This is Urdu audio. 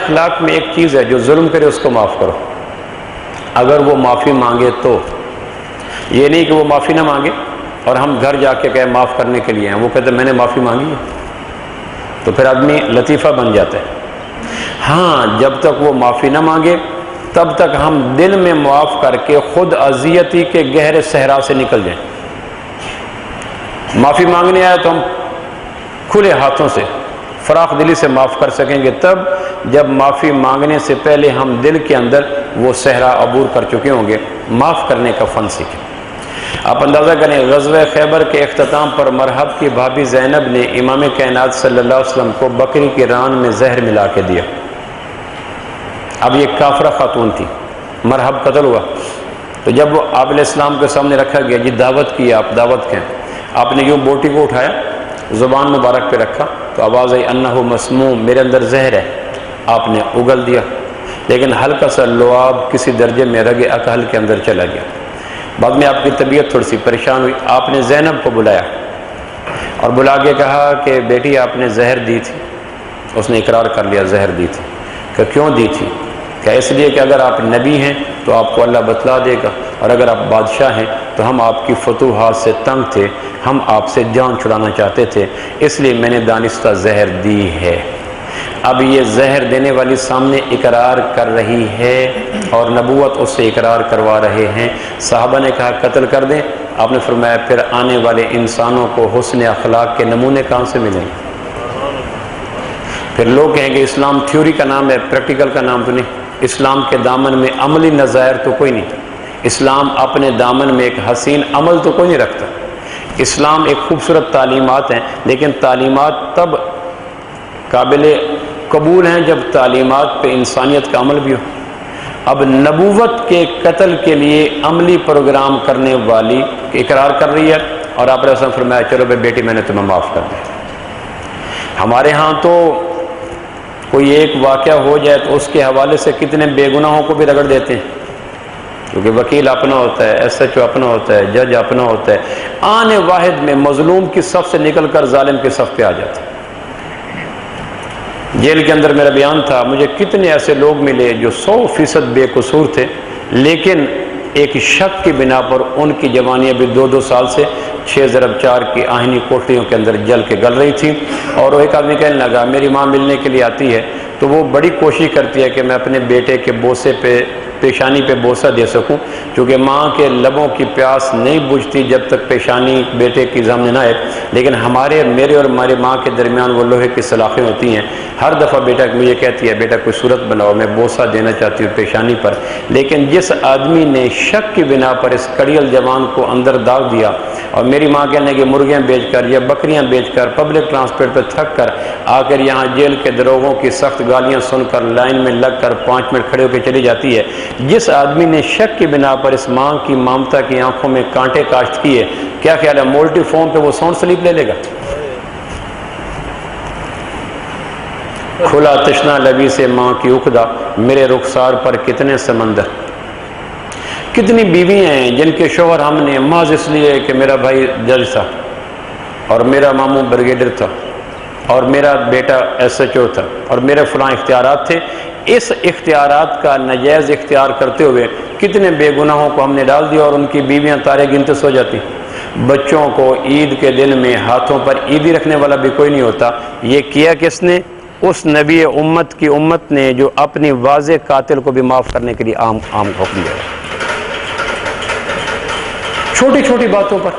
اخلاق میں ایک چیز ہے، جو ظلم کرے اس کو معاف کرو، اگر وہ معافی مانگے تو۔ یہ نہیں کہ وہ معافی نہ مانگے اور ہم گھر جا کے کہیں معاف کرنے کے لیے ہیں، وہ کہتے میں نے معافی مانگی ہے، تو پھر آدمی لطیفہ بن جاتا ہے۔ ہاں، جب تک وہ معافی نہ مانگے تب تک ہم دل میں معاف کر کے خود اذیتی کے گہرے صحرا سے نکل جائیں۔ معافی مانگنے آیا تو ہم کھلے ہاتھوں سے فراخ دلی سے معاف کر سکیں گے تب جب معافی مانگنے سے پہلے ہم دل کے اندر وہ صحرا عبور کر چکے ہوں گے، معاف کرنے کا فن سیکھیں۔ آپ اندازہ کریں، غزوہ خیبر کے اختتام پر مرحب کی بھابی زینب نے امام کائنات صلی اللہ علیہ وسلم کو بکری کی ران میں زہر ملا کے دیا۔ اب یہ کافرہ خاتون تھی، مرحب قتل ہوا، تو جب وہ آپ علیہ السلام کے سامنے رکھا گیا، جی دعوت کی، آپ دعوت کہیں، آپ نے یوں بوٹی کو اٹھایا، زبان مبارک پہ رکھا تو آواز آئی انہو مسموم، میرے اندر زہر ہے، آپ نے اگل دیا، لیکن ہلکا سا لعاب کسی درجے میں رگ اکحل کے اندر چلا گیا۔ بعد میں آپ کی طبیعت تھوڑی سی پریشان ہوئی، آپ نے زینب کو بلایا اور بلا کے کہا کہ بیٹی آپ نے زہر دی تھی۔ اس نے اقرار کر لیا زہر دی تھی۔ کہ کیوں دی تھی؟ کہ اس لیے کہ اگر آپ نبی ہیں تو آپ کو اللہ بتلا دے گا، اور اگر آپ بادشاہ ہیں تو ہم آپ کی فتوحات سے تنگ تھے، ہم آپ سے جان چھڑانا چاہتے تھے، اس لیے میں نے دانستہ زہر دی ہے۔ اب یہ زہر دینے والی سامنے اقرار کر رہی ہے اور نبوت اس سے اقرار کروا رہے ہیں۔ صحابہ نے کہا قتل کر دیں، آپ نے فرمایا پھر آنے والے انسانوں کو حسن اخلاق کے نمونے کہاں سے ملیں گے؟ پھر لوگ کہیں گے اسلام تھیوری کا نام ہے، پریکٹیکل کا نام تو نہیں۔ اسلام کے دامن میں عملی نظائر تو کوئی نہیں، اسلام اپنے دامن میں ایک حسین عمل تو کوئی نہیں رکھتا۔ اسلام ایک خوبصورت تعلیمات ہیں، لیکن تعلیمات تب قابل قبول ہیں جب تعلیمات پہ انسانیت کا عمل بھی ہو۔ اب نبوت کے قتل کے لیے عملی پروگرام کرنے والی اقرار کر رہی ہے، اور آپ نے فرمایا چلو بھائی بیٹی میں نے تمہیں معاف کر دیا۔ ہمارے ہاں تو کوئی ایک واقعہ ہو جائے تو اس کے حوالے سے کتنے بے گناہوں کو بھی رگڑ دیتے ہیں، کیونکہ وکیل اپنا ہوتا ہے، ایس ایچ او اپنا ہوتا ہے، جج اپنا ہوتا ہے، آنے واحد میں مظلوم کی صف سے نکل کر ظالم کی صف پہ آ جاتا ہے۔ جیل کے اندر میرا بیان تھا، مجھے کتنے ایسے لوگ ملے جو 100% بے قصور تھے، لیکن ایک شک کی بنا پر ان کی جوانیاں بھی 2 سال سے 6x4 کی آہنی کوٹریوں کے اندر جل کے گل رہی تھی۔ اور وہ ایک آدمی کہنے لگا میری ماں ملنے کے لیے آتی ہے تو وہ بڑی کوشش کرتی ہے کہ میں اپنے بیٹے کے بوسے پہ، پیشانی پہ بوسہ دے سکوں، کیونکہ ماں کے لبوں کی پیاس نہیں بجھتی جب تک پیشانی بیٹے کی سامنے نہ آئے، لیکن میرے اور ہمارے ماں کے درمیان وہ لوہے کی سلاخیں ہوتی ہیں۔ ہر دفعہ بیٹا مجھے کہتی ہے بیٹا کوئی صورت بناؤ، میں بوسہ دینا چاہتی ہوں پیشانی پر، لیکن جس آدمی نے شک کی بنا پر اس کڑیل جوان کو اندر داغ دیا، اور میری ماں کہنے کہ مرغیاں بیچ کر یا بکریاں بیچ کر پبلک ٹرانسپورٹ پہ تھک کر آ کر یہاں جیل کے دروغوں کی سخت گالیاں سن کر لائن میں لگ کر 5 منٹ کھڑے ہو کے چلی جاتی ہے، جس آدمی نے شک کی بنا پر اس ماں کی ممتا کی آنکھوں میں کانٹے کاشت کیے، کیا خیال ہے مولٹی فارم پہ وہ ساؤنڈ سلیپ لے لے گا؟ کھلا تشنا لبی سے ماں کی عقدہ، میرے رخسار پر کتنے سمندر۔ کتنی بیویاں ہیں جن کے شوہر ہم نے محض اس لیے کہ میرا بھائی جج تھا اور میرا ماموں بریگیڈر تھا اور میرا بیٹا ایس ایچ او تھا اور میرے فلاں اختیارات تھے، اس اختیارات کا ناجائز اختیار کرتے ہوئے کتنے بے گناہوں کو ہم نے ڈال دیا، اور ان کی بیویاں تارے گنتے سو جاتی۔ بچوں کو عید کے دن میں ہاتھوں پر عیدی رکھنے والا بھی کوئی نہیں ہوتا۔ یہ کیا کس نے؟ اس نبی امت کی امت نے جو اپنی واضح قاتل کو بھی معاف کرنے کے لیے عام حکم دیا۔ چھوٹی چھوٹی باتوں پر